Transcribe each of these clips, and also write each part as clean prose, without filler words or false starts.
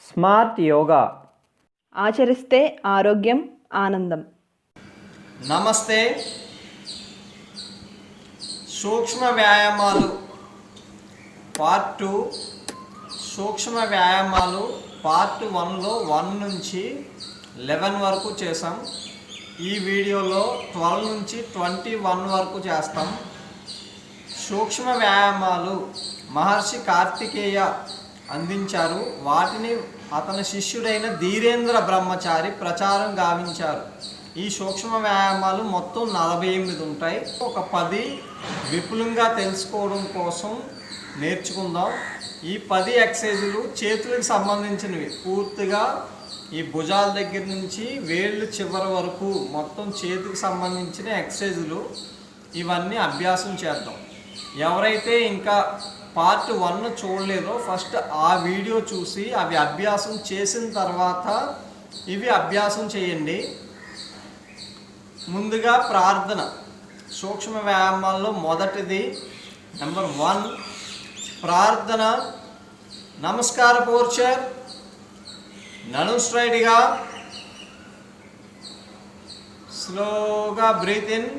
Smart yoga ఆచరిస్తే ఆరోగ్యం ఆనందం. నమస్తే. సూక్ష్మ వ్యాయామాలు పార్ట్ 2 సూక్ష్మ వ్యాయామాలు పార్ట్ 1లో 1 నుంచి 11 వరకు చేసాం. ఈ వీడియోలో 12 నుంచి 21 వరకు చేస్తాం. సూక్ష్మ వ్యాయామాలు మహర్షి కార్తికేయ అందించారు. వాటిని అతని శిష్యుడైన ధీరేంద్ర బ్రహ్మచారి ప్రచారం గావించారు. ఈ సూక్ష్మ వ్యాయామాలు మొత్తం 48 ఉంటాయి. ఒక 10 విపులంగా తెలుసుకోవడం కోసం నేర్చుకుందాం. ఈ 10 ఎక్సర్సైజులు చేతులకు సంబంధించినవి. పూర్తిగా ఈ భుజాల దగ్గర నుంచి వేళ్ళు చివరి వరకు మొత్తం చేతికి సంబంధించిన ఎక్సర్సైజులు. ఇవన్నీ అభ్యాసం చేద్దాం. ఎవరైతే ఇంకా పార్ట్ 1 చూడలేదో ఫస్ట్ ఆ వీడియో చూసి అవి అభ్యాసం చేసిన తర్వాత ఇవి అభ్యాసం చేయండి. ముందుగా ప్రార్థన. సూక్ష్మ వ్యాయామాల్లో మొదటిది నెంబర్ 1 ప్రార్థన. నమస్కార పోర్చర్. నడు స్ట్రైట్గా, స్లోగా బ్రీత్ ఇన్,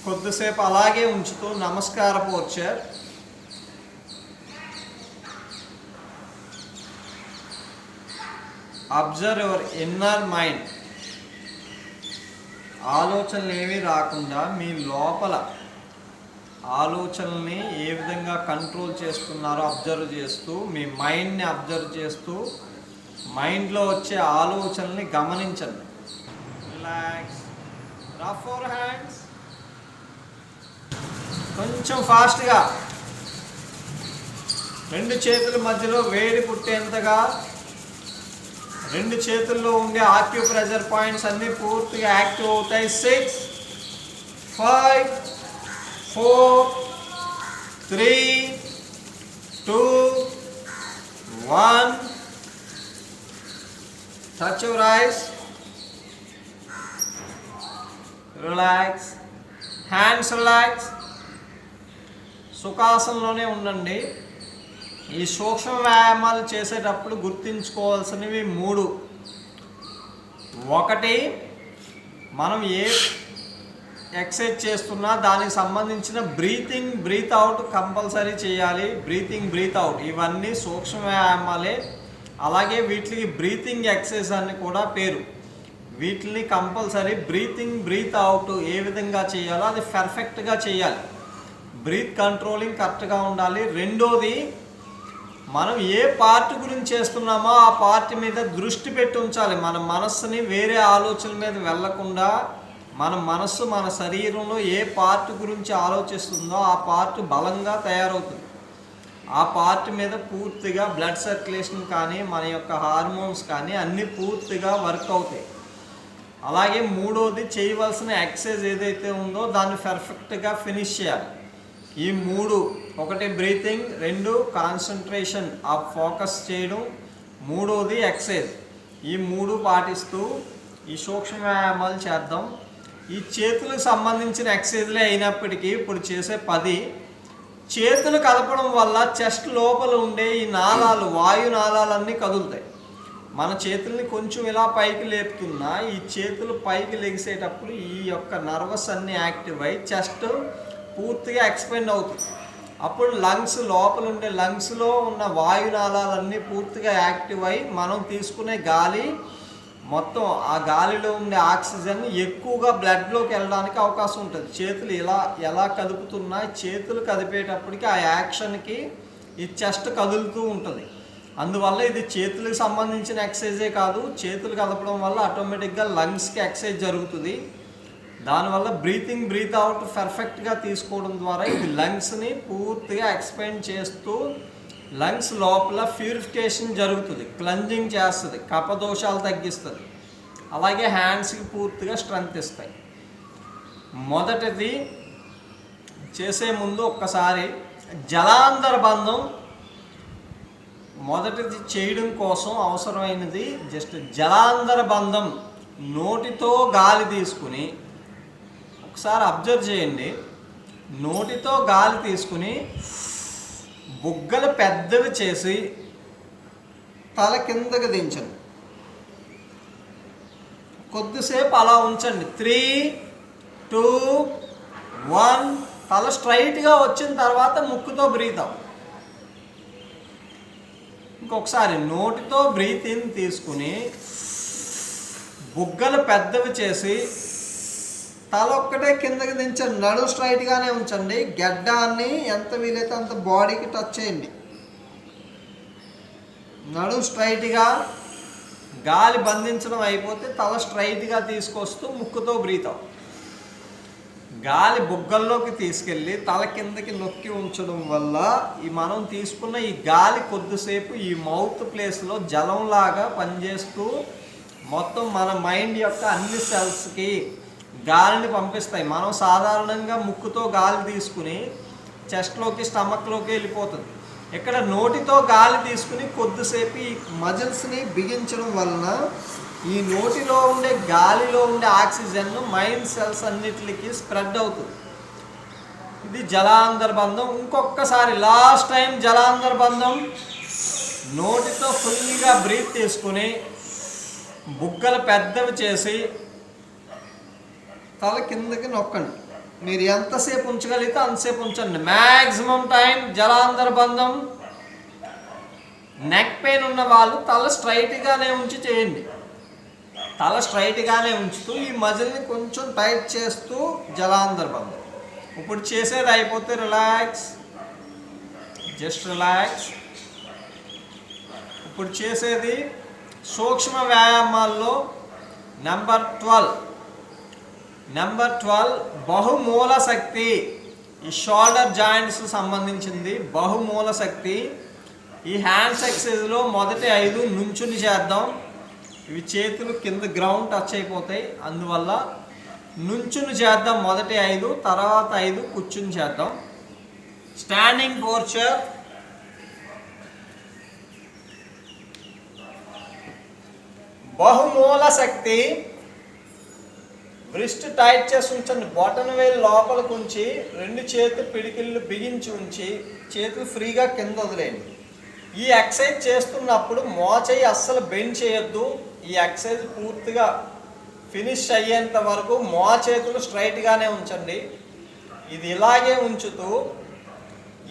కొద్దిసేపు అలాగే ఉంచుతూ నమస్కార posture. Observe your inner mind. ఆలోచనలు ఏమీ రాకుండా మీ లోపల ఆలోచనల్ని ఏ విధంగా కంట్రోల్ చేస్తున్నారో అబ్జర్వ్ చేస్తూ, మీ మైండ్ని అబ్జర్వ్ చేస్తూ మైండ్లో వచ్చే ఆలోచనల్ని గమనించండి. రిలాక్స్. Rough four hands. కొంచెం ఫాస్ట్గా. 2 చేతుల మధ్యలో వేడి పుట్టేంతగా 2 చేతుల్లో ఉండే ఆక్యుప్రెషర్ పాయింట్స్ అన్నీ పూర్తిగా యాక్టివ్ అవుతాయి. 6 5 4 3 2 1. Touch your eyes. Relax. Hands relax. సుఖాసనంలోనే ఉండండి. ఈ సూక్ష్మ వ్యాయామాలు చేసేటప్పుడు గుర్తుంచుకోవాల్సినవి 3. 1, మనం ఏ ఎక్సర్సైజ్ చేస్తున్నా దానికి సంబంధించిన బ్రీతింగ్ బ్రీత్ అవుట్ కంపల్సరీ చేయాలి. బ్రీతింగ్ బ్రీత్ అవుట్ ఇవన్నీ సూక్ష్మ వ్యాయామాలే. అలాగే వీటికి బ్రీతింగ్ ఎక్సర్సైజ్ అని కూడా పేరు. వీటిని కంపల్సరీ బ్రీతింగ్ బ్రీత్ అవుట్ ఏ విధంగా చేయాలో అది పర్ఫెక్ట్గా చేయాలి. బ్రీత్ కంట్రోలింగ్ కరెక్ట్గా ఉండాలి. రెండోది, మనం ఏ పార్ట్ గురించి చేస్తున్నామో ఆ పార్ట్ మీద దృష్టి పెట్టి ఉంచాలి. మన మనస్సుని వేరే ఆలోచన మీద వెళ్లకుండా మన మనస్సు మన శరీరంలో ఏ పార్ట్ గురించి ఆలోచిస్తుందో ఆ పార్ట్ బలంగా తయారవుతుంది. ఆ పార్ట్ మీద పూర్తిగా బ్లడ్ సర్క్యులేషన్ కానీ మన యొక్క హార్మోన్స్ కానీ అన్నీ పూర్తిగా వర్క్ అవుతాయి. అలాగే మూడోది, చేయవలసిన ఎక్సర్సైజ్ ఏదైతే ఉందో దాన్ని పర్ఫెక్ట్గా ఫినిష్ చేయాలి. ఈ 3, 1 బ్రీతింగ్, 2 కాన్సన్ట్రేషన్ ఆ ఫోకస్ చేయడం, మూడోది ఎక్సర్సైజ్. ఈ 3 పాటిస్తూ ఈ సూక్ష్మ వ్యాయామాలు చేద్దాం. ఈ చేతులకు సంబంధించిన ఎక్సర్సైజ్లే అయినప్పటికీ ఇప్పుడు చేసే 10. చేతులు కదపడం వల్ల చెస్ట్ లోపల ఉండే ఈ నాళాలు, వాయు నాళాలన్నీ కదులుతాయి. మన చేతుల్ని కొంచెం ఇలా పైకి లేపుతున్నా ఈ చేతులు పైకి లెగిసేటప్పుడు ఈ యొక్క నర్వస్ అన్నీ యాక్టివ్ అయ్యి చెస్ట్ పూర్తిగా ఎక్స్పెండ్ అవుతుంది. అప్పుడు లంగ్స్ లోపల ఉండే లంగ్స్లో ఉన్న వాయునాళాలన్నీ పూర్తిగా యాక్టివ్ అయి మనం తీసుకునే గాలి మొత్తం ఆ గాలిలో ఉండే ఆక్సిజన్ ఎక్కువగా బ్లడ్లోకి వెళ్ళడానికి అవకాశం ఉంటుంది. చేతులు ఎలా కదుపుతున్నా చేతులు కదిపేటప్పటికి ఆ యాక్షన్కి ఈ చెస్ట్ కదులుతూ ఉంటుంది. అందువల్ల ఇది చేతులకు సంబంధించిన ఎక్సర్సైజే కాదు, చేతులు కదపడం వల్ల ఆటోమేటిక్గా లంగ్స్కి ఎక్సర్సైజ్ జరుగుతుంది. దానివల్ల బ్రీత్ అవుట్ పర్ఫెక్ట్గా తీసుకోవడం ద్వారా ఇది లంగ్స్ని పూర్తిగా ఎక్స్పెండ్ చేస్తూ లంగ్స్ లోపల ప్యూరిఫికేషన్ జరుగుతుంది, క్లెన్జింగ్ చేస్తుంది, కఫదోషాలు తగ్గిస్తుంది. అలాగే హ్యాండ్స్కి పూర్తిగా స్ట్రెంగ్త్ ఇస్తాయి. మొదటిది చేసే ముందు ఒక్కసారి జలాంతర్బంధం మొదటిది చేయడం కోసం అవసరమైనది జస్ట్ జలాంతర్బంధం. నోటితో గాలి తీసుకుని ఒకసారి అబ్జర్వ్ చేయండి. నోటితో గాలి తీసుకుని బుగ్గలు పెద్దవి చేసి తల కిందకి దించండి. కొద్దిసేపు అలా ఉంచండి. 3, 2, 1. తల స్ట్రైట్గా వచ్చిన తర్వాత ముక్కుతో బ్రీత్ అవుట్. ఇంకొకసారి నోటితో బ్రీత్ ఇన్ తీసుకుని బుగ్గలు పెద్దవి చేసి తల ఒక్కటే కిందకి దించండి. నడు స్ట్రైట్గానే ఉంచండి. గడ్డాన్ని ఎంత వీలైతే అంత బాడీకి టచ్ చేయండి. నడు స్ట్రైట్గా గాలి బంధించడం అయిపోతే తల స్ట్రైట్గా తీసుకొస్తూ ముక్కుతో బ్రీత్ అవుట్. గాలి బుగ్గల్లోకి తీసుకెళ్ళి తల కిందకి నొక్కి ఉంచడం వల్ల మనం తీసుకున్న ఈ గాలి కొద్దిసేపు ఈ మౌత్ ప్లేస్లో జలంలాగా పనిచేస్తూ మొత్తం మన మైండ్ యొక్క అన్ని సెల్స్కి గాలిని పంపిస్తాయి. మనం సాధారణంగా ముక్కుతో గాలి తీసుకుని చెస్ట్లోకి స్టమక్లోకి వెళ్ళిపోతుంది. ఇక్కడ నోటితో గాలి తీసుకుని కొద్దిసేపు ఈ మజిల్స్ని బిగించడం వలన ఈ నోటిలో ఉండే గాలిలో ఉండే ఆక్సిజన్ మైండ్ సెల్స్ అన్నిటికి స్ప్రెడ్ అవుతుంది. ఇది జలాంతర్బంధం. ఇంకొకసారి లాస్ట్ టైం జలాంతర్బంధం. నోటితో ఫుల్గా బ్రీత్ తీసుకుని బుగ్గలు పెద్దవి చేసి తల కిందకి నొక్కండి. మీరు ఎంతసేపు ఉంచగలిగితే అంతసేపు ఉంచండి. మ్యాక్సిమం టైం జలాంతర్బంధం. నెక్ పెయిన్ ఉన్న వాళ్ళు తల స్ట్రైట్గానే ఉంచి చేయండి. తల స్ట్రైట్గానే ఉంచుతూ ఈ మజిల్ని కొంచెం టైట్ చేస్తూ జలాంతర్బంధం. ఇప్పుడు చేసేది అయిపోతే రిలాక్స్, జస్ట్ రిలాక్స్. ఇప్పుడు చేసేది సూక్ష్మ వ్యాయామాల్లో నెంబర్ 12 బహుమూల శక్తి. ఈ షోల్డర్ జాయింట్స్ సంబంధించింది బహుమూల శక్తి. ఈ హ్యాండ్స్ ఎక్సర్సైజ్లో మొదటి 5 నుంచుని చేద్దాం. ఇవి చేతులు కింద గ్రౌండ్ టచ్ అయిపోతాయి, అందువల్ల నుంచుని చేద్దాం. మొదటి 5, తర్వాత 5 కూర్చుని చేద్దాం. Standing posture. బహుమూల శక్తి. బ్రిస్ట్ టైట్ చేసి ఉంచండి. బొటన వేలు లోపలికి ఉంచి 2 చేతులు పిడికిళ్ళు బిగించి ఉంచి చేతులు ఫ్రీగా కింద వదిలేయండి. ఈ ఎక్సర్సైజ్ చేస్తున్నప్పుడు మోచేయి అస్సలు బెండ్ చేయొద్దు. ఈ ఎక్సర్సైజ్ పూర్తిగా ఫినిష్ అయ్యేంత వరకు చేతులు స్ట్రైట్గానే ఉంచండి. ఇది ఇలాగే ఉంచుతూ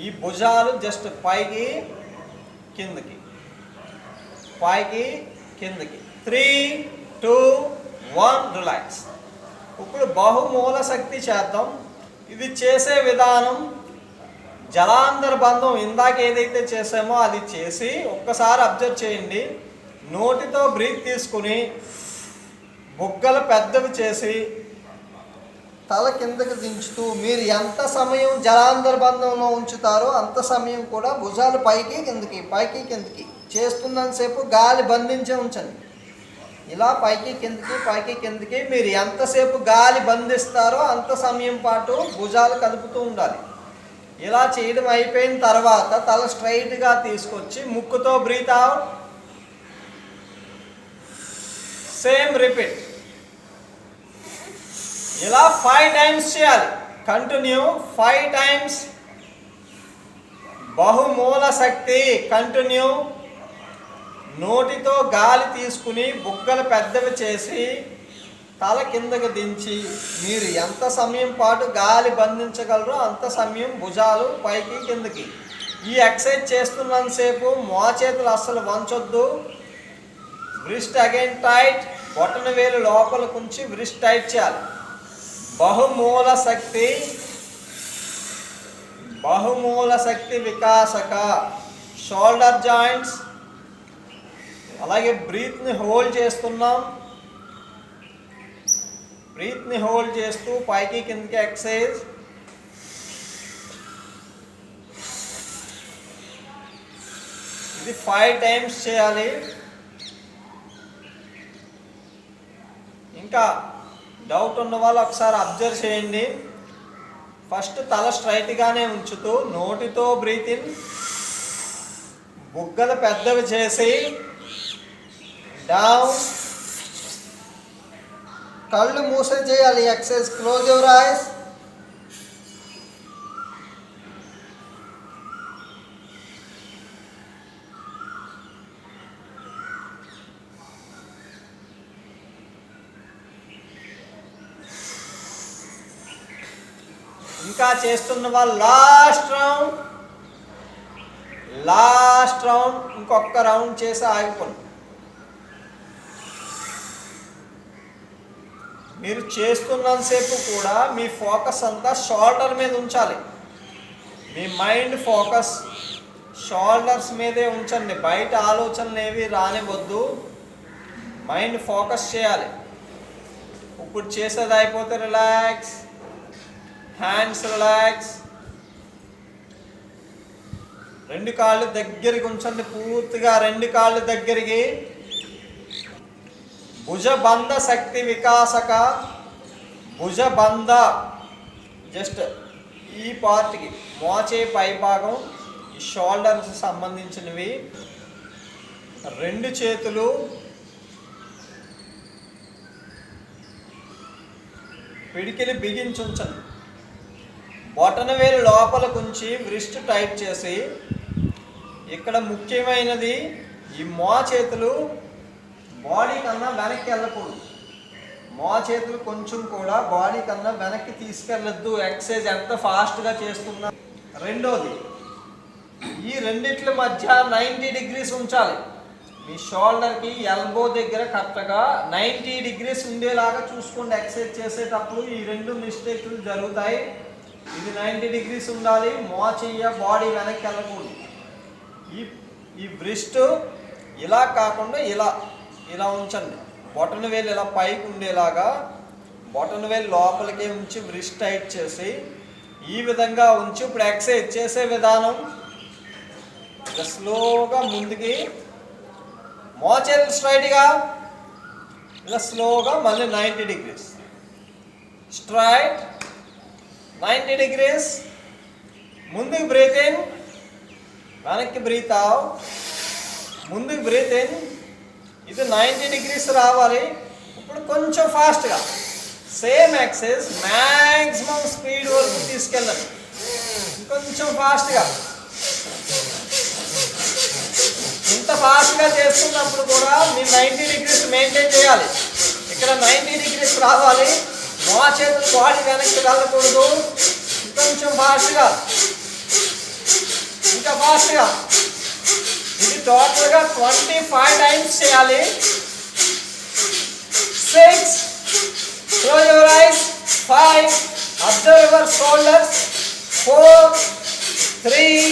ఈ భుజాలు జస్ట్ పైకి కిందకి, పైకి కిందకి. 3, 2, 1 రిలాక్స్. ఇప్పుడు బహుమూల శక్తి చేద్దాం. ఇది చేసే విధానం జలాంతర్బంధం ఇందాక ఏదైతే చేసామో అది చేసి ఒక్కసారి అబ్జర్వ్ చేయండి. నోటితో బ్రీత్ తీసుకుని బుగ్గలు పెద్దవి చేసి తల కిందకి దించుతూ మీరు ఎంత సమయం జలాంతర్బంధంలో ఉంచుతారో అంత సమయం కూడా భుజాలు పైకి కిందకి, పైకి కిందకి చేస్తున్నంతసేపు గాలి బంధించే ఉంచండి. ఇలా పైకి కిందకి, పైకి కిందకి మీరు ఎంతసేపు గాలి బంధిస్తారో అంత సమయం పాటు భుజాలు కదుపుతూ ఉండాలి. ఇలా చేయడం అయిపోయిన తర్వాత తల స్ట్రైట్గా తీసుకొచ్చి ముక్కుతో బ్రీత్ అవుట్. Same repeat. ఇలా 5 టైమ్స్ చేయాలి. Continue 5 times. బహుమూల శక్తి. కంటిన్యూ. నోటితో గాలి తీసుకుని బుగ్గలు పెద్దవి చేసి తల కిందకు దించి మీరు ఎంత సమయం పాటు గాలి బంధించగలరో అంత సమయం భుజాలు పైకి కిందకి. ఈ ఎక్సర్సైజ్ చేస్తున్నంతసేపు మోచేతులు అస్సలు వంచొద్దు. వ్రిస్ట్ అగైన్ టైట్, బొటన వేలు లోపలికి ఉంచి వ్రిస్ట్ టైట్ చేయాలి. బహుమూల శక్తి వికాసక షోల్డర్ జాయింట్స్. అలాగే బ్రీత్ని హోల్డ్ చేస్తున్నాం. బ్రీత్ని హోల్డ్ చేస్తూ పైకి కిందకి ఎక్సర్సైజ్. ఇది 5 టైమ్స్ చేయాలి. ఇంకా డౌట్ ఉన్న వాళ్ళు ఒకసారి అబ్జర్వ్ చేయండి. ఫస్ట్ తల స్ట్రైట్గానే ఉంచుతూ నోటితో బ్రీత్ ఇన్, బుగ్గలు పెద్దవి చేసి డౌన్, కళ్ళు మూసే చేయాలి. Exercise close your ice. ఇంకా చేస్తున్న వాళ్ళు లాస్ట్ రౌండ్ ఇంకొక రౌండ్ చేసి ఆగిపోండి. మీరు చేస్తున్నంతసేపు కూడా మీ ఫోకస్ అంతా షోల్డర్ మీద ఉంచాలి. మీ మైండ్ ఫోకస్ షోల్డర్స్ మీదే ఉంచండి. బయట ఆలోచనలు ఏవి రానివ్వద్దు. మైండ్ ఫోకస్ చేయాలి. ఇప్పుడు చేసేది అయిపోతే రిలాక్స్, హ్యాండ్స్ రిలాక్స్. 2 కాళ్ళు దగ్గరికి ఉంచండి, పూర్తిగా 2 కాళ్ళు దగ్గరికి. భుజబంధ శక్తి వికాసక. భుజబంధ జస్ట్ ఈ పార్ట్కి, మోచే పై భాగం, ఈ షోల్డర్స్ సంబంధించినవి. 2 చేతులు పిడికిలి బిగించి ఉంచండి. బొటన వేలు లోపలికి ఉంచి వ్రిస్ట్ టైట్ చేసి, ఇక్కడ ముఖ్యమైనది ఈ మోచేతులు బాడీ కన్నా వెనక్కి వెళ్ళకూడదు. మోచేతులు కొంచెం కూడా బాడీ కన్నా వెనక్కి తీసుకెళ్ళొద్దు. ఎక్సర్సైజ్ ఎంత ఫాస్ట్గా చేస్తున్నా. రెండోది, ఈ రెండిట్ల మధ్య 90 డిగ్రీస్ ఉంచాలి. మీ షోల్డర్కి ఎల్బో దగ్గర కరెక్ట్గా 90 డిగ్రీస్ ఉండేలాగా చూసుకోండి. ఎక్సర్సైజ్ చేసేటప్పుడు ఈ 2 మిస్టేక్లు జరుగుతాయి. ఇది 90 డిగ్రీస్ ఉండాలి. మోచేయ బాడీ వెనక్కి వెళ్ళకూడదు. ఈ వ్రిస్ట్ ఇలా కాకుండా ఇలా ఉంచండి. బొటన వేలు ఇలా పైకి ఉండేలాగా బొటన వేలు లోపలికే ఉంచి వ్రిస్ట్ టైట్ చేసి ఈ విధంగా ఉంచి. ఇప్పుడు ఎక్సర్సైజ్ చేసే విధానం, స్లోగా ముందుకి, మోచేతులు స్ట్రైట్గా, ఇలా స్లోగా మళ్ళీ 90 డిగ్రీస్ స్ట్రైట్, 90 డిగ్రీస్. ముందుకు బ్రీత్ ఇన్, వెనక్కి బ్రీత్ అవుట్, ముందుకు బ్రీత్ ఇన్. ఇది 90 డిగ్రీస్ రావాలి. ఇప్పుడు కొంచెం ఫాస్ట్గా సేమ్ ఎక్సర్సైజ్ మ్యాక్సిమం స్పీడ్ వరకు తీసుకెళ్ళండి. ఇంకొంచెం ఫాస్ట్గా. ఇంత ఫాస్ట్గా చేస్తున్నప్పుడు కూడా మీరు 90 డిగ్రీస్ మెయింటైన్ చేయాలి. ఇక్కడ 90 డిగ్రీస్ రావాలి. మోచేతులు బాడీ వెనక్కి వెళ్ళకూడదు. ఇంకొంచెం ఫాస్ట్గా, ఇంకా ఫాస్ట్గా. ఇది టోటల్గా 25 టైమ్స్ చేయాలి. 6, close your eyes. 5, observe your shoulders. 4, 3,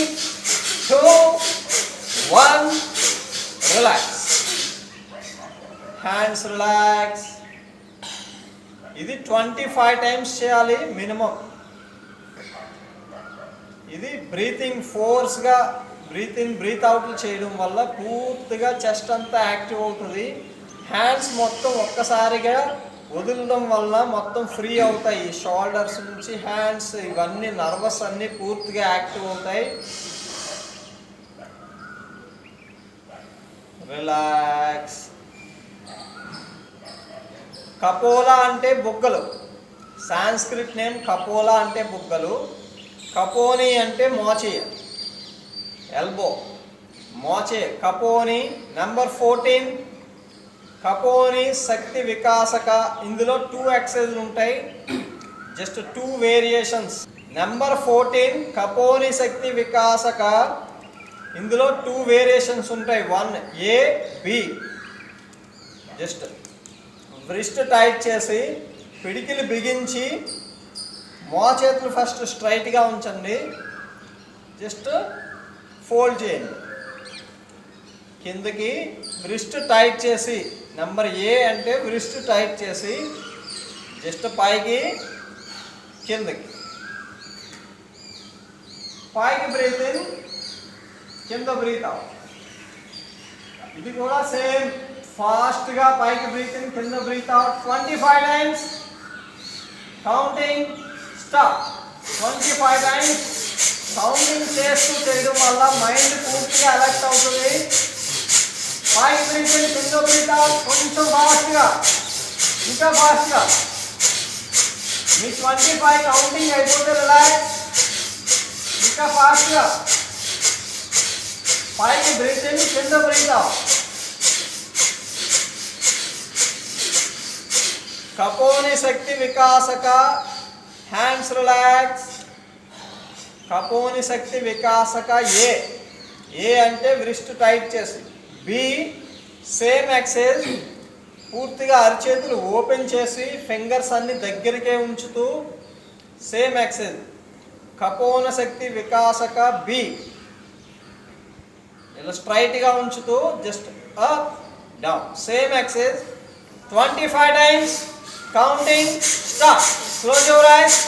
2, 1, relax. Hands relax. ఇది 25 టైమ్స్ చేయాలి మినిమం. ఇది బ్రీతింగ్ ఫోర్స్గా బ్రీత్ ఇన్ బ్రీత్ అవుట్లు చేయడం వల్ల పూర్తిగా చెస్ట్ అంతా యాక్టివ్ అవుతుంది. హ్యాండ్స్ మొత్తం ఒక్కసారిగా వదలడం వల్ల మొత్తం ఫ్రీ అవుతాయి. షోల్డర్స్ నుంచి హ్యాండ్స్ ఇవన్నీ నర్వస్ అన్నీ పూర్తిగా యాక్టివ్ అవుతాయి. రిలాక్స్. కపోలా అంటే బుగ్గలు. సాంస్క్రిట్ నేమ్ కపోలా అంటే బుగ్గలు. కపోని అంటే మోచేయ, ఎల్బో, మోచే. కపోని. నెంబర్ 14 కపోని శక్తి వికాసక. ఇందులో 2 ఎక్సర్సైజ్లు ఉంటాయి, జస్ట్ 2 వేరియేషన్స్. నెంబర్ 14 కపోని శక్తి వికాసక. ఇందులో 2 వేరియేషన్స్ ఉంటాయి, 1A B. Just wrist tight చేసి పిడికిలు బిగించి మోచేతులు ఫస్ట్ స్ట్రైట్గా ఉంచండి, జస్ట్ ఫోల్డ్ చేయండి కిందకి. వ్రిస్ట్ టైట్ చేసి నెంబర్ ఏ అంటే వ్రిస్ట్ టైట్ చేసి జస్ట్ పైకి కిందకి, పైకి బ్రీత్ ఇన్, కింద బ్రీత్ అవుట్. ఇది కూడా సేమ్, ఫాస్ట్గా పైకి బ్రీత్ ఇన్, కింద breath out 25 times. Counting stop. 25 times counting చేస్తూ చేయడం వల్ల మైండ్ పూర్తిగా అలర్ట్ అవుతుంది. పైకి బ్రీత్ ఇన్, కింద బ్రీత్ అవుట్, కొంచెం ఫాస్ట్గా, ఇంకా ఫాస్ట్గా. మీ 25 కౌంటింగ్ అయిపోతే రిలాక్స్, ఇంకా ఫాస్ట్గా. పైకి బ్రీత్ ఇన్, కింద బ్రీత్ అవుట్. కపోని శక్తి వికాసక. Hands relax. కపోని శక్తి వికాసక ఏ. ఏ అంటే వ్రిస్ట్ టైట్ చేసి. బి సేమ్ ఎక్సైజ్, పూర్తిగా అరిచేతులు ఓపెన్ చేసి ఫింగర్స్ అన్ని దగ్గరికే ఉంచుతూ సేమ్ ఎక్సైజ్. కపోన శక్తి వికాసక బి. ఇలా స్ట్రైట్గా ఉంచుతూ just up down, same exercise 25 times. Counting stop. Close your eyes.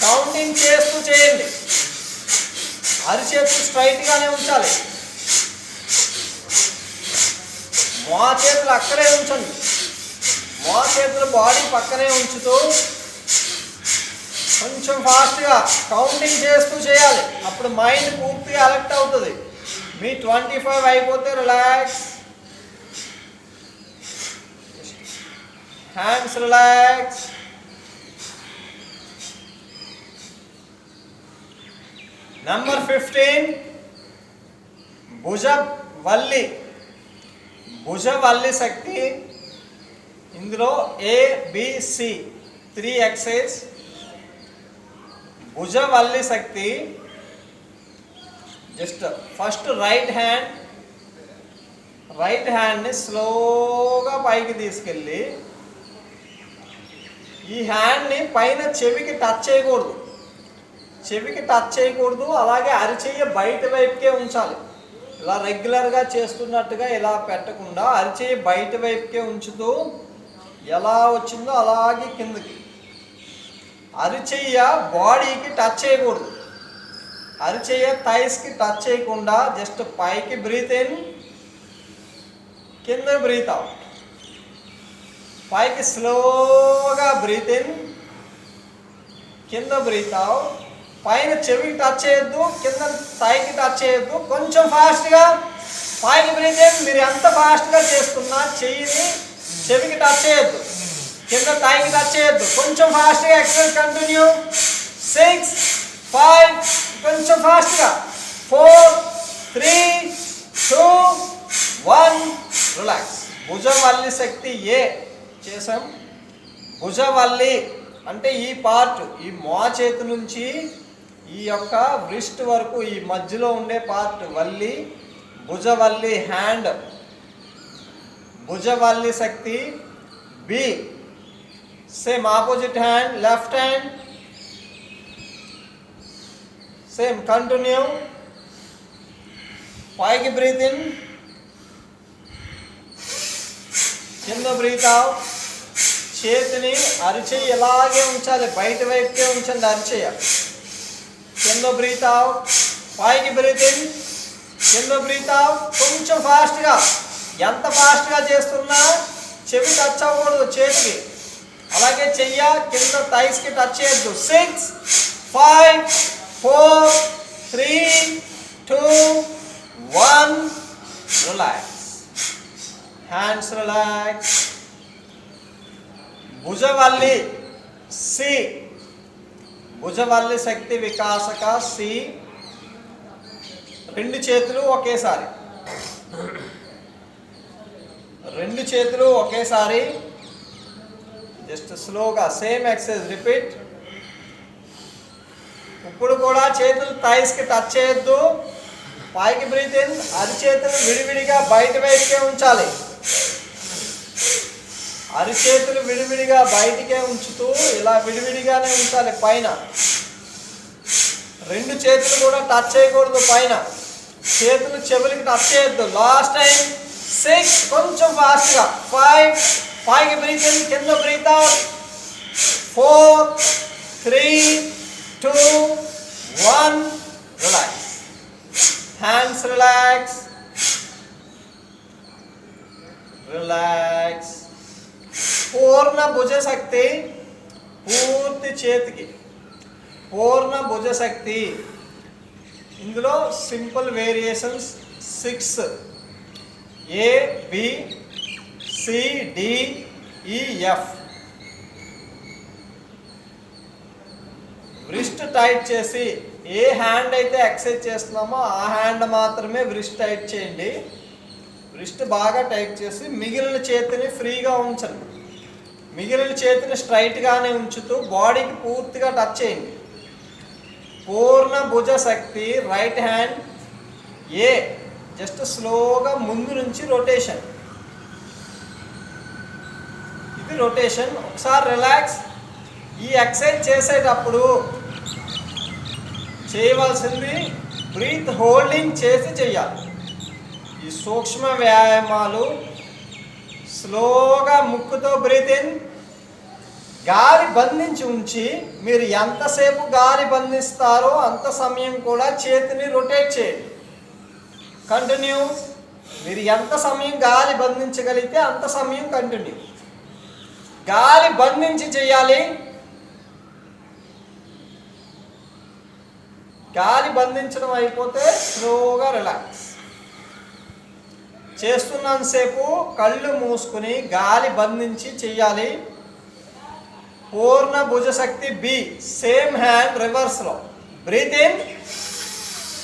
Counting చేస్తూ చేయండి. అరిచేతులు స్ట్రైట్గానే ఉంచాలి, మోచేతులు అక్కడే ఉంచండి. మోచేతులు బాడీ పక్కనే ఉంచుతూ కొంచెం ఫాస్ట్గా కౌంటింగ్ చేస్తూ చేయాలి. అప్పుడు మైండ్ పూర్తిగా అలర్ట్ అవుతుంది. మీ 25 అయిపోతే రిలాక్స్. Hands relax. నెంబర్ 15 భుజవల్లి. భుజవల్లి శక్తి. ఇందులో ABC 3 ఎక్సైజ్. భుజవల్లి శక్తి. జస్ట్ ఫస్ట్ రైట్ హ్యాండ్ని స్లోగా పైకి తీసుకెళ్ళి ఈ హ్యాండ్ని పైన చెవికి టచ్ చేయకూడదు, అలాగే అరిచెయ్య బయట వైపుకే ఉంచాలి. ఇలా రెగ్యులర్గా చేస్తున్నట్టుగా ఇలా పెట్టకుండా అరిచెయ్య బయట వైపుకే ఉంచుతూ ఎలా వచ్చిందో అలాగే కిందకి. అరిచెయ్య బాడీకి టచ్ చేయకూడదు, అరిచెయ్య థైస్కి టచ్ చేయకుండా జస్ట్ పైకి బ్రీత్ ఇన్, కింద బ్రీత్ అవుట్. పైకి స్లోగా బ్రీత్ ఇన్, కింద బ్రీత్ అవుట్. పైన చెవికి టచ్ చేయొద్దు, కింద థైకి టచ్ చేయొద్దు. కొంచెం ఫాస్ట్గా పైకి బ్రీత్ ఇన్. మీరు ఎంత ఫాస్ట్గా చేస్తున్నా చెయ్యిని చెవికి టచ్ చేయొద్దు, కింద థైకి టచ్ చేయొద్దు. కొంచెం ఫాస్ట్గా ఎక్సర్సైజ్ కంటిన్యూ. 6 5 కొంచెం ఫాస్ట్గా. 4 3 2 1 రిలాక్స్. భుజవల్లి శక్తి ఏ చేసాం. భుజవల్లి అంటే ఈ పార్ట్, ఈ మోచేతి నుంచి ఈ యొక్క వ్రిస్ట్ వరకు ఈ మధ్యలో ఉండే పార్ట్ వల్లి, భుజవల్లి హ్యాండ్. భుజవల్లి శక్తి B. Same opposite hand, left hand, same continue. పైకి బ్రీత్ ఇన్, కింద బ్రీత్ అవుట్. చేతిని అరిచెయ్యి ఇలాగే ఉంచాలి, బయట వైపుకే ఉంచండి అరిచెయ్య. కింద బ్రీత్ అవుట్, పైకి బ్రీత్ ఇన్, కింద బ్రీత్ అవుట్. కొంచెం ఫాస్ట్గా, ఎంత ఫాస్ట్గా చేస్తున్నా చెవి టచ్ అవ్వకూడదు చేతికి, అలాగే చెయ్య కింద థైస్కి టచ్ చేయొద్దు. 6 5 4 3 2 1 రిలాక్స్. Hands relax. భుజవల్లి సి. భుజవల్లి శక్తి వికాసక సి. 2 చేతులు ఒకేసారి రెండు చేతులు ఒకేసారి జస్ట్ స్లోగా సేమ్ ఎక్సర్సైజ్ రిపీట్. ఇప్పుడు కూడా చేతులు థైస్కి టచ్ చేయొద్దు. పైకి బ్రీత్ ఇన్, అరిచేతులు విడివిడిగా బయట వైపుకే ఉంచాలి. అరిచేతులు విడివిడిగా బయటికే ఉంచుతూ ఇలా విడివిడిగానే ఉంచాలి. పైన రెండు చేతులు కూడా టచ్ చేయకూడదు. పైన చేతులు చెవులకి టచ్ చేయొద్దు. లాస్ట్ టైం 6, కొంచెం ఫాస్ట్గా 5, పైకి బ్రీత్ ఇన్, కింద breath out. 4, 3, 2, 1, relax. Hands relax, relax. పూర్ణ భుజశక్తి, పూర్తి చేతికి పూర్ణ భుజశక్తి. ఇందులో simple variations 6, A, B, C, D, E, F. Wrist tight చేసి ఏ హ్యాండ్ అయితే ఎక్సర్సైజ్ చేస్తున్నామో ఆ హ్యాండ్ మాత్రమే వ్రిస్ట్ టైట్ చేయండి. వ్రిస్ట్ బాగా టైట్ చేసి మిగిలిన చేతిని ఫ్రీగా ఉంచండి. మిగిలిన చేతిని స్ట్రైట్గానే ఉంచుతూ బాడీకి పూర్తిగా టచ్ చేయండి. పూర్ణ భుజ శక్తి. రైట్ హ్యాండ్ ఏ, జస్ట్ స్లోగా ముందు నుంచి రొటేషన్. ఇది రొటేషన్. ఒకసారి రిలాక్స్. ఈ ఎక్సర్సైజ్ చేసేటప్పుడు చేయవలసింది బ్రీత్ హోల్డింగ్ చేసి చేయాలి. ఈ సూక్ష్మ వ్యాయామాలు స్లోగా ముక్కుతో బ్రీత్ ఇన్, గాలి బంధించి ఉంచి మీరు ఎంతసేపు గాలి బంధిస్తారో అంత సమయం కూడా చేతిని రొటేట్ చేయండి. కంటిన్యూ. మీరు ఎంత సమయం గాలి బంధించగలిగితే అంత సమయం కంటిన్యూ. గాలి బంధించి చేయాలి. గాలి బంధించడం అయిపోతే స్లోగా రిలాక్స్. చేస్తున్నంతసేపు కళ్ళు మూసుకుని గాలి బంధించి చెయ్యాలి. పూర్ణ భుజశక్తి బి. సేమ్ హ్యాండ్ రివర్స్లో. Breath in,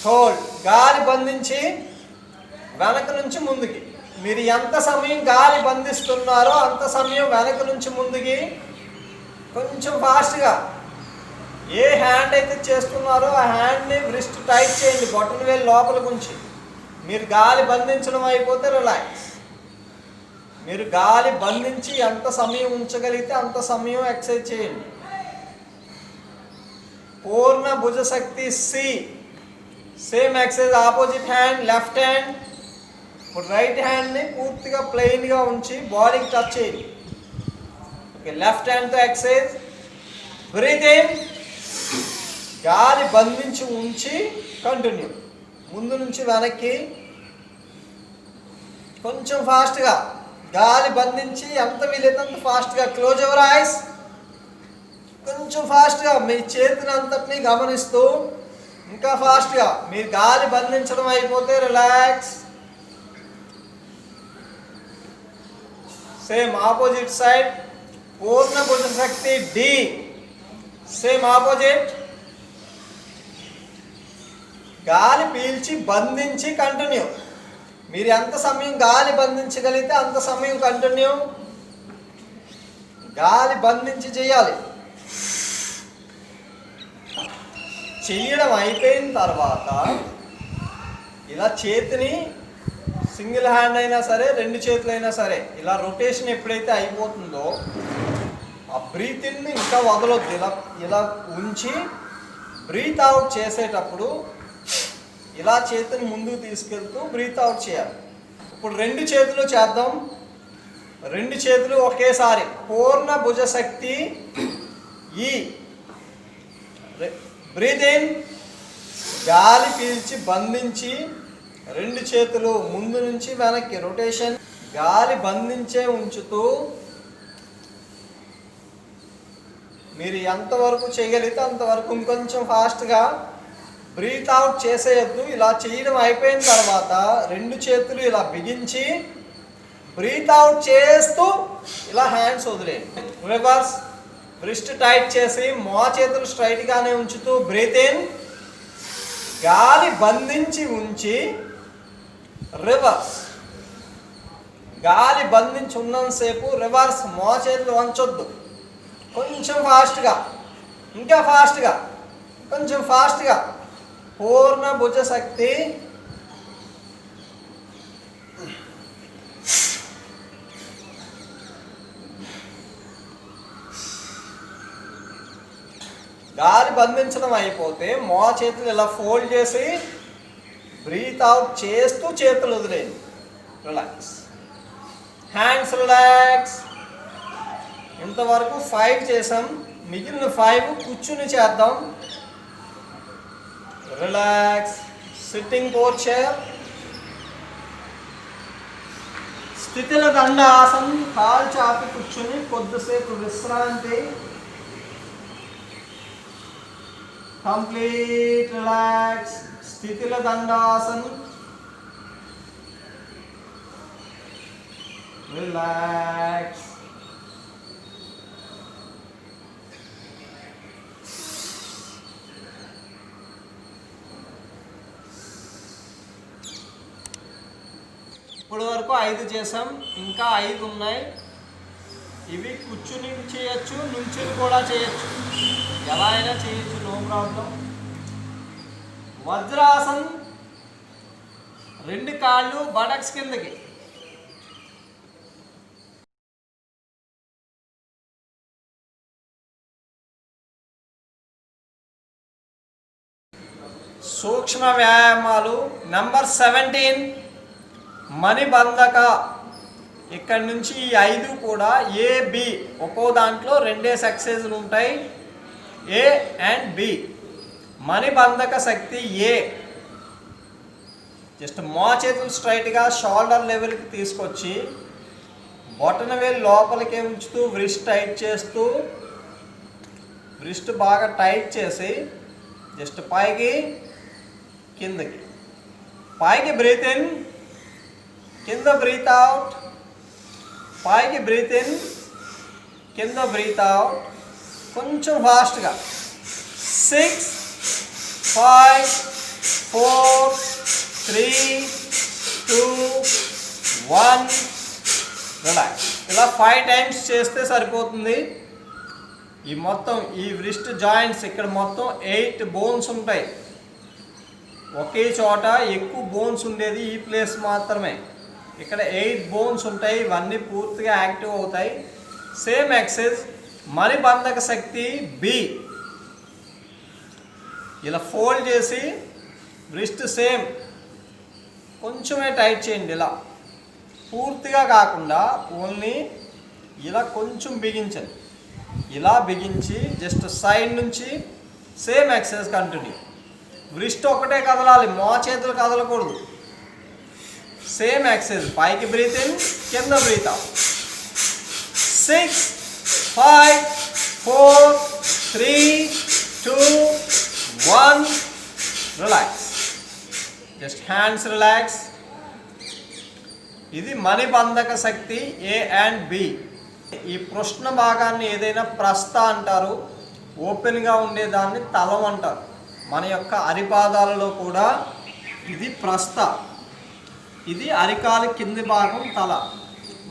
hold. గాలి బంధించి వెనక నుంచి ముందుకి. మీరు ఎంత సమయం గాలి బంధిస్తున్నారో అంత సమయం వెనక నుంచి ముందుకి. కొంచెం ఫాస్ట్గా. ఏ హ్యాండ్ అయితే చేస్తున్నారో ఆ హ్యాండ్ని వ్రిస్ట్ టైట్ చేయండి. బొటన్ వేలు లోపలికి ఉంచి. మీరు గాలి బంధించడం అయిపోతే రిలాక్స్. మీరు గాలి బంధించి ఎంత సమయం ఉంచగలిగితే అంత సమయం ఎక్సర్సైజ్ చేయండి. పూర్ణ భుజశక్తి C. Same exercise. Opposite hand, left hand. ఇప్పుడు రైట్ హ్యాండ్ని పూర్తిగా ప్లెయిన్గా ఉంచి బాడీకి టచ్ చేయండి. ఓకే, లెఫ్ట్ హ్యాండ్తో ఎక్సర్సైజ్. బ్రీత్ ఇన్, గాలి బంధించి ఉంచి కంటిన్యూ. ముందు నుంచి వెనక్కి. కొంచెం ఫాస్ట్గా గాలి బంధించి ఎంత వీలైతే అంత ఫాస్ట్గా. Close your ice. కొంచెం ఫాస్ట్గా మీ చేతిని అంతటిని గమనిస్తూ ఇంకా ఫాస్ట్గా. మీరు గాలి బంధించడం అయిపోతే రిలాక్స్. Same opposite side. పూర్ణ భుజశక్తి డి. Same opposite. గాలి పీల్చి బంధించి కంటిన్యూ. మీరు ఎంత సమయం గాలి బంధించగలిగితే అంత సమయం కంటిన్యూ. గాలి బంధించి చేయాలి. చెయ్యడం అయిపోయిన తర్వాత ఇలా చేతిని సింగిల్ హ్యాండ్ అయినా సరే, రెండు చేతులైనా సరే, ఇలా రొటేషన్ ఎప్పుడైతే అయిపోతుందో ఆ బ్రీత్ ఇన్ని ఇంకా వదలొద్దు. ఇలా ఇలా ఉంచి బ్రీత్ అవుట్ చేసేటప్పుడు ఇలా చేతిని ముందుకు తీసుకెళ్తూ బ్రీత్ అవుట్ చేయాలి. ఇప్పుడు రెండు చేతులు చేద్దాం. రెండు చేతులు ఒకేసారి. పూర్ణ భుజశక్తి ఈ. బ్రీత్ ఇన్, గాలి పీల్చి బంధించి రెండు చేతులు ముందు నుంచి వెనక్కి రొటేషన్. గాలి బంధించే ఉంచుతూ మీరు ఎంతవరకు చేయగలిగితే అంతవరకు. ఇంకొంచెం ఫాస్ట్గా. బ్రీత్ అవుట్ చేసేయద్దు. ఇలా చేయడం అయిపోయిన తర్వాత రెండు చేతులు ఇలా బిగించి బ్రీత్ అవుట్ చేస్తూ ఇలా హ్యాండ్స్ వదిలేయండి. రివర్స్. వ్రిస్ట్ టైట్ చేసి మో చేతులు స్ట్రైట్గానే ఉంచుతూ బ్రీత్ ఇన్, గాలి బంధించి ఉంచి రివర్స్. గాలి బంధించి ఉన్నంతసేపు రివర్స్, మోచేతులు వంచొద్దు. కొంచెం ఫాస్ట్గా, ఇంకా ఫాస్ట్గా, కొంచెం ఫాస్ట్గా. పూర్ణ భుజ శక్తి. గాలి బంధించడం అయిపోతే మోచేతులు ఇలా ఫోల్డ్ చేసి బ్రీత్ అవుట్ చేస్తూ చేతులు వదిలేయండి. Relax, hands relax. ఇంతవరకు 5 చేసాం, మిగిలిన 5 కూర్చుని చేద్దాం. రిలాక్స్, సిట్టింగ్ పోర్చర్, స్థితిల దండాసనం. కాలు చాపి కూర్చుని కొద్దిసేపు విశ్రాంతి. కంప్లీట్ రిలాక్స్, స్థితిల దండాసనం. రిలాక్స్. ఇప్పటి వరకు 5 చేసాం, ఇంకా 5 ఉన్నాయి. ఇవి కూర్చుని చేయొచ్చు, నుంచుని కూడా చేయొచ్చు, ఎలా అయినా చేయొచ్చు, నో ప్రాబ్లం. వజ్రాసన్, 2 కాళ్ళు బటక్స్ కిందకి. సూక్ష్మ వ్యాయామాలు. నంబర్ 17 మణిబంధక. ఇక్కడ నుంచి ఈ 5 కూడా ఏ బి, ఒక్కో దాంట్లో 2 ఎక్సర్సైజులు ఉంటాయి, ఏ అండ్ బి. మణిబంధక శక్తి ఏ. జస్ట్ మోచేతులు స్ట్రైట్గా షోల్డర్ లెవెల్కి తీసుకొచ్చి బొటన వేలు లోపలికే ఉంచుతూ వ్రిస్ట్ టైట్ చేస్తూ, వ్రిస్ట్ బాగా టైట్ చేసి జస్ట్ పైకి కిందకి, పైకి బ్రీత్ ఇన్, కింద బ్రీత్ అవుట్, పైకి బ్రీత్ ఇన్, కింద బ్రీత్ అవుట్. కొంచెం ఫాస్ట్గా. 6 5 4 3 2 1. రిలాక్స్. ఇలా 5 టైమ్స్ చేస్తే సరిపోతుంది. ఈ మొత్తం ఈ వ్రిస్ట్ జాయింట్స్ ఇక్కడ మొత్తం 8 బోన్స్ ఉంటాయి. ఒకే చోట ఎక్కువ బోన్స్ ఉండేది ఈ ప్లేస్ మాత్రమే. ఇక్కడ 8 బోన్స్ ఉంటాయి, ఇవన్నీ పూర్తిగా యాక్టివ్ అవుతాయి. సేమ్ ఎక్సర్సైజ్ మణిబంధక శక్తి బి. ఇలా ఫోల్డ్ చేసి వ్రిస్ట్ సేమ్ కొంచెమే టైట్ చేయండి. ఇలా పూర్తిగా కాకుండా ఓన్లీ ఇలా కొంచెం బిగించండి. ఇలా బిగించి జస్ట్ సైడ్ నుంచి సేమ్ ఎక్సర్సైజ్ కంటిన్యూ. వ్రిస్ట్ ఒకటే కదలాలి, మోచేతులు కదలకూడదు. Same exercise. పైకి బ్రీత్ ఇన్, కింద breath out. 6 5 4 3 2 1. Relax. Just hands relax. ఇది మణిబంధక శక్తి ఏ అండ్ బి. ఈ పృష్ణ భాగాన్ని ఏదైనా ప్రస్థ అంటారు, ఓపెన్గా ఉండేదాన్ని తలం అంటారు. మన యొక్క అరిపాదాలలో కూడా ఇది ప్రస్థ, ఇది అరికాలు కింది భాగం తల.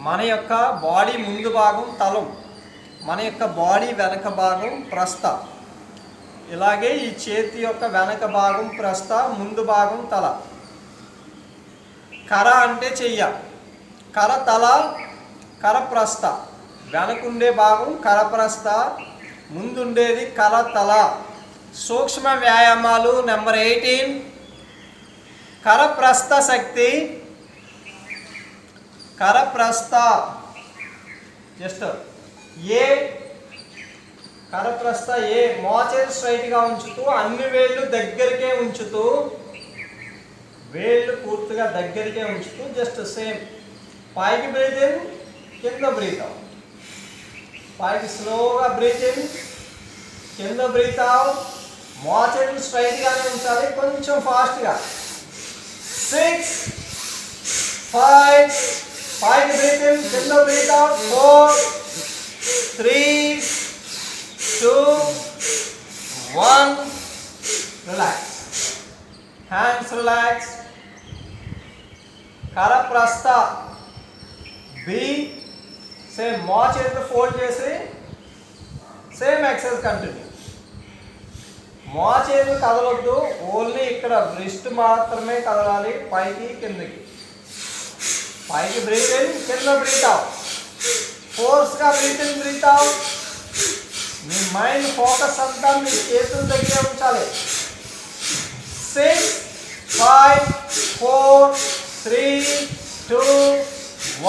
మన యొక్క బాడీ ముందు భాగం తలం, మన యొక్క బాడీ వెనక భాగం ప్రస్థ. ఇలాగే ఈ చేతి యొక్క వెనక భాగం ప్రస్థ, ముందు భాగం తల. కర అంటే చెయ్య, కర తల, కర ప్రస్థ. వెనకుండే భాగం కర ప్రస్థ, ముందుండేది కర తల. సూక్ష్మ వ్యాయామాలు. Number 18 కరప్రస్థ Shakti. కరప్రస్థ జస్ట్ ఏ, కరప్రస్థ ఏ. మోచేతులు స్ట్రైట్గా ఉంచుతూ అన్ని వేళ్ళు దగ్గరికే ఉంచుతూ, వేళ్ళు పూర్తిగా దగ్గరికే ఉంచుతూ జస్ట్ సేమ్ పైకి బ్రీత్ ఇన్, కింద బ్రీత్ అవుట్. పైకి స్లోగా బ్రీత్ ఇన్, కింద బ్రీత్ అవుట్. మోచేతులు స్ట్రైట్గానే ఉంచాలి, కొంచెం ఫాస్ట్గా. 6 5 పైకి బ్రీత్ ఇన్, కింద breath out. 4 3 2 1. Relax. Hands relax. కరప్రస్థ బి సేమ్ మా చేతులు ఫోల్డ్ చేసి సేమ్ ఎక్సర్సైజ్ కంటిన్యూ. మా చేతులు కదలొద్దు, ఓన్లీ ఇక్కడ రిస్ట్ మాత్రమే కదలాలి, పైకి కిందకి. పైకి బ్రీత్ ఇన్, కింద బ్రీత్ అవుట్. ఫోర్స్గా బ్రీత్ ఇన్ బ్రీత్ అవుట్. మీ మైండ్ ఫోకస్ అంతా మీ చేతుల దగ్గర ఉంచాలి. 6 5 4 3 2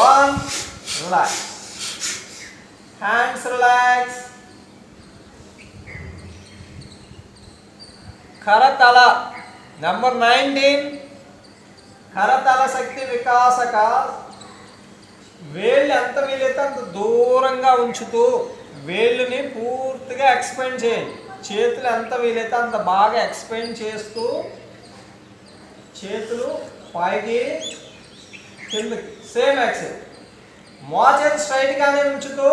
1 రిలాక్స్. Hands relax. కరతల నెంబర్ 19. కరతల శక్తి వికాసక. వేళ్ళు ఎంత వీలైతే అంత దూరంగా ఉంచుతూ వేళ్ళని పూర్తిగా ఎక్స్పెండ్ చేయండి. చేతులు ఎంత వీలైతే అంత బాగా ఎక్స్పెండ్ చేస్తూ చేతులు పైకి కిందకి సేమ్ ఎక్సెల్. మోచేతి స్ట్రైట్గానే ఉంచుతూ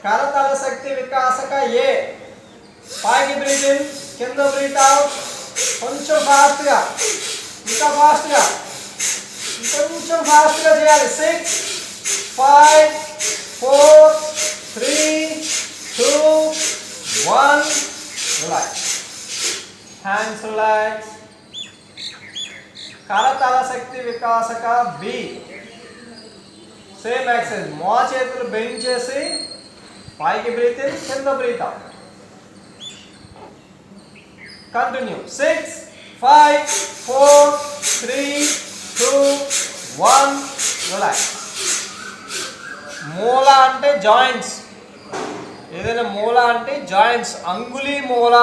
కరతల శక్తి వికాసక ఏ. పైకి బ్రీత్ ఇన్, కింద బ్రీత్ అవుట్. కొంచెం ఫాస్ట్గా, ఇంకా ఫాస్ట్గా, ఇంకొంచెం ఫాస్ట్గా చేయాలి. 6 5 4 3 2 1 రిలాక్స్. Hands relax. కరతల శక్తి వికాసక బి. Same exercise. మో చేతులు బెండ్ చేసి పైకి బ్రీత్ ఇన్, కింద బ్రీత్ అవుట్. కంటిన్యూ. 6 5 4 3 2 1 రిలాక్స్. మూల అంటే జాయింట్స్. ఏదైనా మూల అంటే జాయింట్స్. అంగుళీ మూల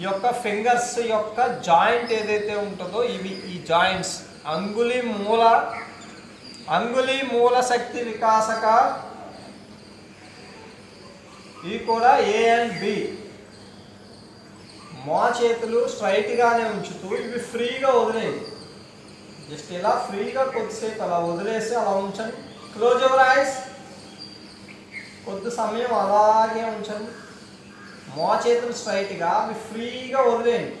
యొక్క ఫింగర్స్ యొక్క జాయింట్ ఏదైతే ఉంటుందో ఇవి ఈ జాయింట్స్. అంగుళీ మూల. అంగుళీ మూల శక్తి వికాసక. ఇవి కూడా ఏ అండ్ బి. మా చేతులు స్ట్రైట్గానే ఉంచుతూ ఇవి ఫ్రీగా వదిలేయండి. జస్ట్ ఇలా ఫ్రీగా కొద్దిసేపు అలా వదిలేసి అలా ఉంచండి. Close your ice. కొద్ది సమయం అలాగే ఉంచండి. మో చేతులు స్ట్రైట్గా అవి ఫ్రీగా వదిలేయండి.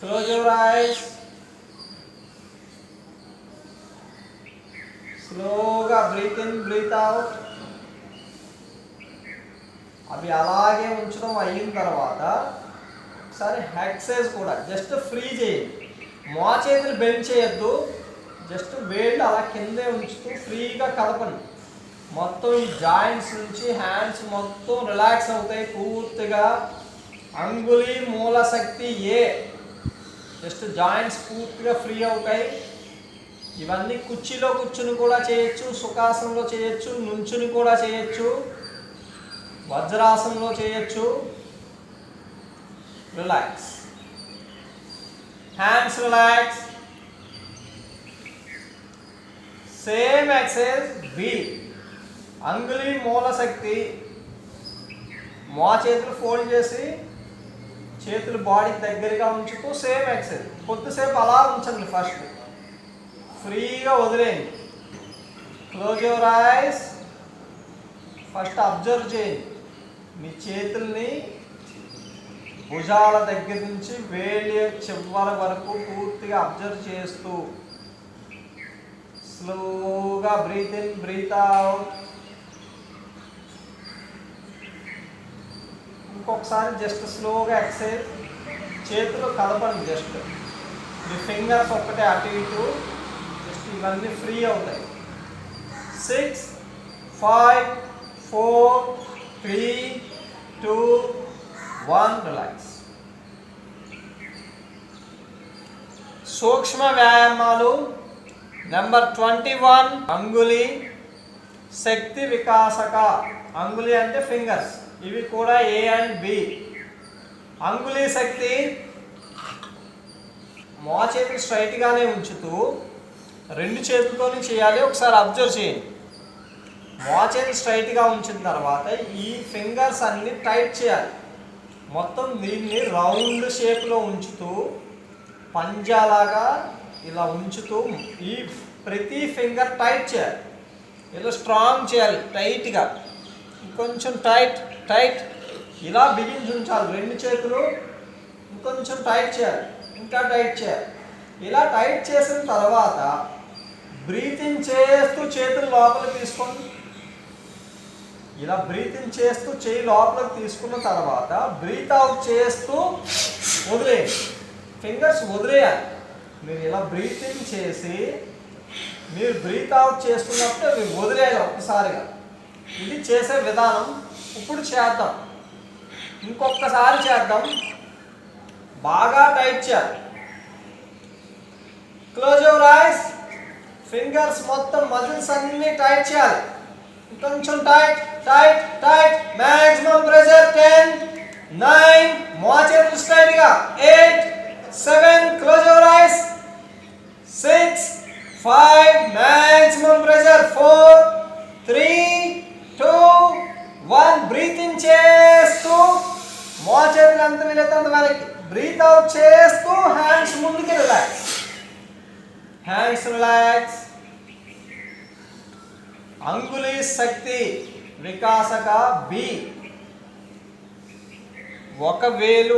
Close your ice. స్లోగా బ్రీత్ ఇన్ బ్రీత్ అవుట్. అవి అలాగే ఉంచడం అయిన తర్వాత ఒకసారి ఎక్సర్సైజ్ కూడా జస్ట్ ఫ్రీ చేయండి. మో చేతులు బెండ్ చేయొద్దు, జస్ట్ వేళ్ళు అలా కిందే ఉంచుతూ ఫ్రీగా కలపండి. మొత్తం ఈ జాయింట్స్ నుంచి హ్యాండ్స్ మొత్తం రిలాక్స్ అవుతాయి పూర్తిగా. అంగుళీ మూల శక్తి ఏ. జస్ట్ జాయింట్స్ పూర్తిగా ఫ్రీ అవుతాయి. ఇవన్నీ కుర్చీలో కూర్చుని కూడా చేయొచ్చు, సుఖాసనంలో చేయొచ్చు, నుంచుని కూడా చేయొచ్చు, వజ్రాసనంలో చేయొచ్చు. Relax. Hands relax. Same exercise B. అంగుళీ మూల శక్తి. మో చేతులు ఫోల్డ్ చేసి చేతులు బాడీకి దగ్గరగా ఉంచుతూ సేమ్ ఎక్సర్సైజ్. కొద్దిసేపు అలా ఉంచండి. ఫస్ట్ ఫ్రీగా వదిలేయండి. Close your ice. First observe చేయండి మీ చేతుల్ని భుజాల దగ్గర నుంచి వేలి చివరి వరకు పూర్తిగా అబ్జర్వ్ చేస్తూ స్లోగా బ్రీత్ ఇన్ బ్రీత్ అవుట్. ఇంకొకసారి జస్ట్ స్లోగా ఎక్సైజ్. చేతులు కలపండి. జస్ట్ మీ ఫింగర్స్ ఒక్కటే అటు ఇటు జస్ట్ ఇవన్నీ ఫ్రీ అవుతాయి. 6 5 4 3 2 1 రిలాక్స్. సూక్ష్మ వ్యాయామాలు నెంబర్ 21. అంగుళీ శక్తి వికాసక. అంగుళీ అంటే ఫింగర్స్. ఇవి కూడా ఏ అండ్ బి. అంగుళీ శక్తి. మో చేతులు స్ట్రైట్గానే ఉంచుతూ రెండు చేతులతోనే చేయాలి. ఒకసారి అబ్జర్వ్ చేయండి. మో చేతులు స్ట్రైట్గా ఉంచిన తర్వాత ఈ ఫింగర్స్ అన్ని టైట్ చేయాలి. మొత్తం దీన్ని రౌండ్ షేప్లో ఉంచుతూ పంజాలాగా ఇలా ఉంచుతూ ఈ ప్రతి ఫింగర్ టైట్ చేయాలి. ఇలా స్ట్రాంగ్ చేయాలి టైట్గా. ఇంకొంచెం టైట్ టైట్ ఇలా బిగించి ఉంచాలి. రెండు చేతులు ఇంకొంచెం టైట్ చేయాలి, ఇంకా టైట్ చేయాలి. ఇలా టైట్ చేసిన తర్వాత బ్రీతింగ్ చేస్తూ చేతులు లోపలికి తీసుకోండి. ఇలా బ్రీతింగ్ చేస్తూ చేయి లోపలికి తీసుకున్న తర్వాత బ్రీత్ అవుట్ చేస్తూ వదిలేయండి. ఫింగర్స్ వదిలేయాలి. మీరు ఇలా బ్రీతింగ్ చేసి మీరు బ్రీత్ అవుట్ చేసుకున్నప్పుడు అవి వదిలేయాలి ఒక్కసారిగా. ఇది చేసే విధానం. ఇప్పుడు చేద్దాం, ఇంకొకసారి చేద్దాం. బాగా టైట్ చేయాలి. Close your eyes. ఫింగర్స్ మొత్తం మజిల్స్ అన్ని టైట్ చేయాలి. కొంచెం tight tight tight. Maximum pressure. 10 9 మోచేతులు స్ట్రైట్ గా. 8 7 close your eyes. 6 5 maximum pressure. 4 3 2 1 breathing చేస్తూ మోచేతులు ఎంత వీలైతే అంత వెనక్కి. బ్రీత్ అవుట్ చేస్తూ హ్యాండ్స్ ముందుకి. రిలాక్స్. Hands relax. అంగుళీ శక్తి వికాసక బి. ఒక వేలు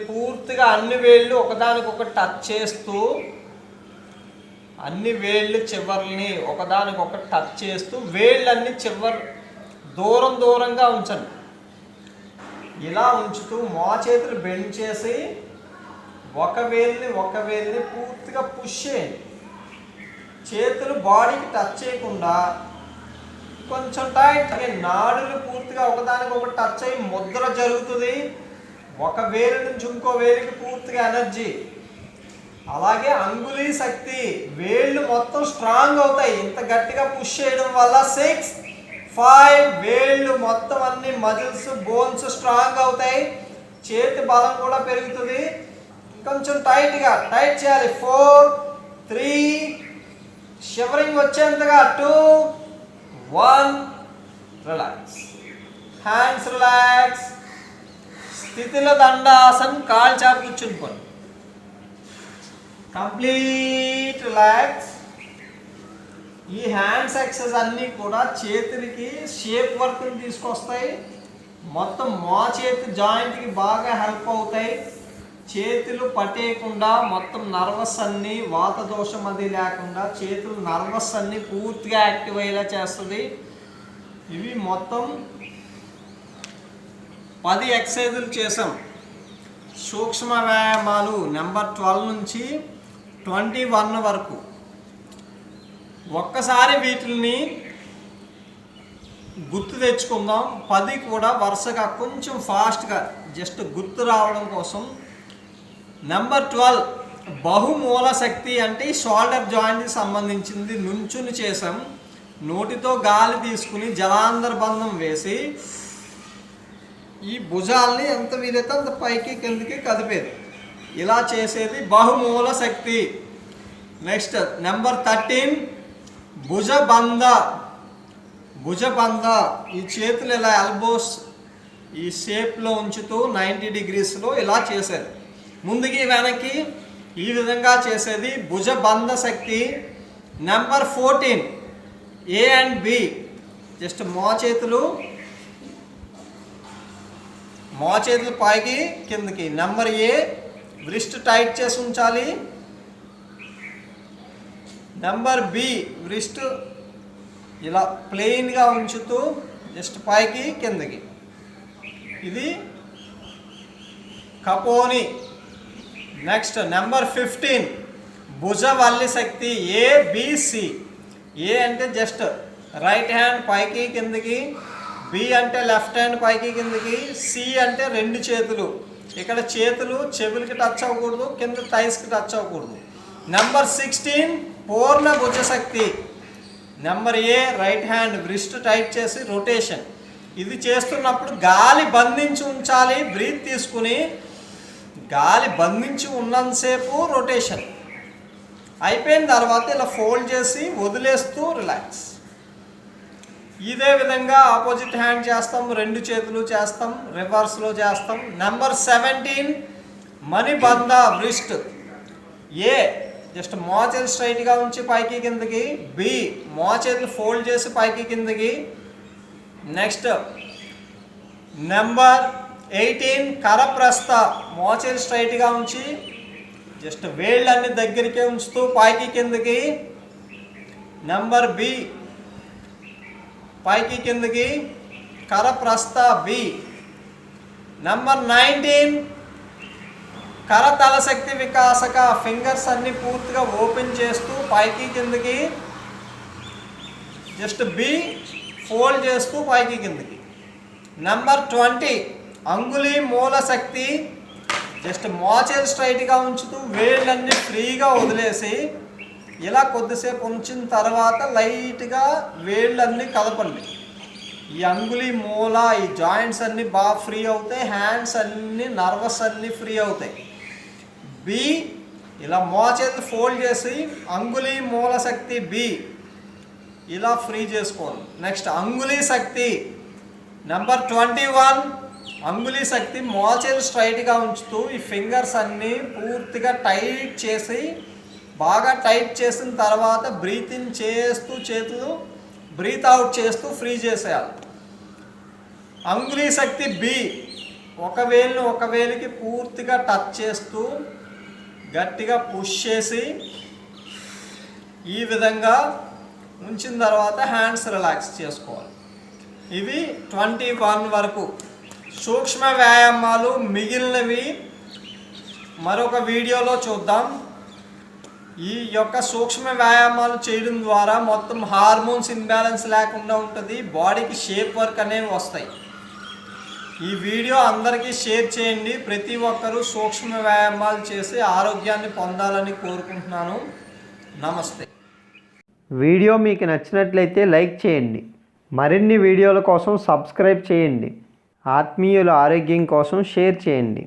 పూర్తిగా అన్ని వేళ్ళు ఒకదానికొకటి టచ్ చేస్తూ, అన్ని వేళ్ళు చివర్ని ఒకదానికొకటి టచ్ చేస్తూ వేళ్ళన్ని చివరి దూరంగా ఉంచండి. ఇలా ఉంచుతూ మోచేతులు బెండ్ చేసి ఒక వేలిని పూర్తిగా పుష్ చేయండి. చేతులు బాడీకి టచ్ చేయకుండా కొంచెం టైట్. నాడులు పూర్తిగా ఒకదానికొకటి టచ్ అయ్యి ముద్ర జరుగుతుంది. ఒక వేలు నుంచి ఇంకో వేలికి పూర్తిగా ఎనర్జీ. అలాగే అంగుళీ శక్తి. వేళ్ళు మొత్తం స్ట్రాంగ్ అవుతాయి ఇంత గట్టిగా పుష్ చేయడం వల్ల. 6 5 వేళ్ళు మొత్తం అన్ని మజిల్స్ బోన్స్ స్ట్రాంగ్ అవుతాయి. చేతి బలం కూడా పెరుగుతుంది. కొంచెం టైట్గా టైట్ చేయాలి. 4 3 షివరింగ్ వచ్చేంతగా. 2 1 రిలాక్స్. Hands relax. స్థితిలో దండాసన్. కాళ్ళు చాపి కూర్చుని కంప్లీట్ రిలాక్స్. ఈ హ్యాండ్స్ ఎక్సర్సైజ్ అన్నీ కూడా చేతులకి షేప్ వర్క్ని తీసుకొస్తాయి. మొత్తం మోచేతి జాయింట్కి బాగా హెల్ప్ అవుతాయి. చేతులు పట్టేయకుండా మొత్తం నర్వస్ అన్నీ వాత దోషం అది లేకుండా చేతులు నర్వస్ అన్నీ పూర్తిగా యాక్టివ్ అయ్యేలా చేస్తుంది. ఇవి మొత్తం 10 ఎక్సర్సైజులు చేసాం. సూక్ష్మ వ్యాయామాలు నెంబర్ 12 నుంచి 21 వరకు. ఒక్కసారి వీటిని గుర్తు తెచ్చుకుందాం. 10 కూడా వరుసగా కొంచెం ఫాస్ట్గా జస్ట్ గుర్తు రావడం కోసం. నెంబర్ 12 బహుమూల శక్తి అంటే షోల్డర్ జాయింట్కి సంబంధించింది. నుంచుని చేసాం. నోటితో గాలి తీసుకుని జలాంతర్బంధం వేసి ఈ భుజాల్ని ఎంత వీలైతే అంత పైకి కిందకి కదిపేది. ఇలా చేసేది బహుమూల శక్తి. Next number 13 భుజబంధ. ఈ చేతులు ఇలా ఎల్బోస్ ఈ షేప్లో ఉంచుతూ 90 డిగ్రీస్లో ఇలా చేసేది. ముందుకి వెనక్కి ఈ విధంగా చేసేది భుజబంధ శక్తి. Number 14 A and B. Just మోచేతులు పైకి కిందకి. నెంబర్ ఏ వ్రిస్ట్ టైట్ చేసి ఉంచాలి. నెంబర్ బి వ్రిస్ట్ ఇలా ప్లెయిన్గా ఉంచుతూ జస్ట్ పైకి కిందకి. ఇది కపోని. నెక్స్ట్ నెంబర్ 15 భుజవల్లి శక్తి. ఏబిసి. ఏ అంటే జస్ట్ రైట్ హ్యాండ్ పైకి కిందకి. బి అంటే లెఫ్ట్ హ్యాండ్ పైకి కిందకి. సి అంటే 2 చేతులు. ఇక్కడ చేతులు చెవులకి టచ్ అవ్వకూడదు, కింద థైస్కి టచ్ అవ్వకూడదు. నెంబర్ 16 పూర్ణ భుజ శక్తి. నెంబర్ ఏ రైట్ హ్యాండ్ వ్రిస్ట్ టైట్ చేసి రొటేషన్. ఇది చేస్తున్నప్పుడు గాలి బంధించి ఉంచాలి. బ్రీత్ తీసుకుని గాలి బంధించి ఉన్నంతసేపు రొటేషన్. అయిపోయిన తర్వాత ఇలా ఫోల్డ్ చేసి వదిలేస్తూ రిలాక్స్. ఇదే విధంగా ఆపోజిట్ హ్యాండ్ చేస్తాం. 2 చేతులు చేస్తాం. రివర్స్లో చేస్తాం. నెంబర్ 17 మణిబంధ వ్రిస్ట్. ఏ జస్ట్ మోచేతులు స్ట్రైట్గా ఉంచి పైకి కిందకి. బి మోచేతులు ఫోల్డ్ చేసి పైకి కిందకి. Next number 18 కరప్రస్థ. మోచేతులు స్ట్రైట్గా ఉంచి జస్ట్ వేళ్ళన్ని దగ్గరికే ఉంచుతూ పైకి కిందకి. నెంబర్ బి పైకి కిందకి కరప్రస్థ బి. నెంబర్ 19 కరతల శక్తి వికాసక, ఫింగర్స్ అన్ని పూర్తిగా ఓపెన్ చేస్తూ పైకి కిందకి జస్ట్ బి ఫోల్డ్ చేస్తూ పైకి కిందకి. నెంబర్ 20 అంగుళీ మూల శక్తి, జస్ట్ మోచేలు స్ట్రైట్గా ఉంచుతూ వేళ్ళన్నీ ఫ్రీగా వదిలేసి ఇలా కొద్దిసేపు ఉంచిన తర్వాత లైట్గా వేళ్ళన్నీ కదపండి. ఈ అంగుళీ మూల, ఈ జాయింట్స్ అన్నీ బాగా ఫ్రీ అవుతాయి, హ్యాండ్స్ అన్నీ నర్వస్ అన్నీ ఫ్రీ అవుతాయి. బి ఇలా మోచేతులు ఫోల్డ్ చేసి అంగుళీ మూల శక్తి బి ఇలా ఫ్రీ చేసుకోండి. నెక్స్ట్ అంగుళీ శక్తి నెంబర్ 21 అంగుళీ శక్తి మోచేతులు స్ట్రైట్గా ఉంచుతూ ఈ ఫింగర్స్ అన్నీ పూర్తిగా టైట్ చేసి బాగా టైట్ చేసిన తర్వాత బ్రీత్ ఇన్ చేస్తూ చేతులు బ్రీత్ అవుట్ చేస్తూ ఫ్రీ చేసేయాలి. అంగుళీ శక్తి బి ఒక వేలును ఒక వేలికి పూర్తిగా టచ్ చేస్తూ గట్టిగా పుష్ చేసి ఈ విధంగా ఉంచిన తర్వాత హ్యాండ్స్ రిలాక్స్ చేసుకోవాలి. ఇవి 21 వరకు సూక్ష్మ వ్యాయామాలు. మిగిలినవి మరొక వీడియోలో చూద్దాం. ఈ యొక్క సూక్ష్మ వ్యాయామాలు చేయడం ద్వారా మొత్తం హార్మోన్స్ ఇన్బ్యాలెన్స్ లేకుండా ఉంటుంది, బాడీకి షేప్ వర్క్ అనేవి వస్తాయి. ఈ వీడియో అందరికీ షేర్ చేయండి. ప్రతి ఒక్కరూ సూక్ష్మ వ్యాయామాలు చేసి ఆరోగ్యాన్ని పొందాలని కోరుకుంటున్నాను. నమస్తే. వీడియో మీకు నచ్చినట్లయితే లైక్ చేయండి. మరిన్ని వీడియోల కోసం సబ్స్క్రైబ్ చేయండి. ఆత్మీయుల ఆరోగ్యం కోసం షేర్ చేయండి.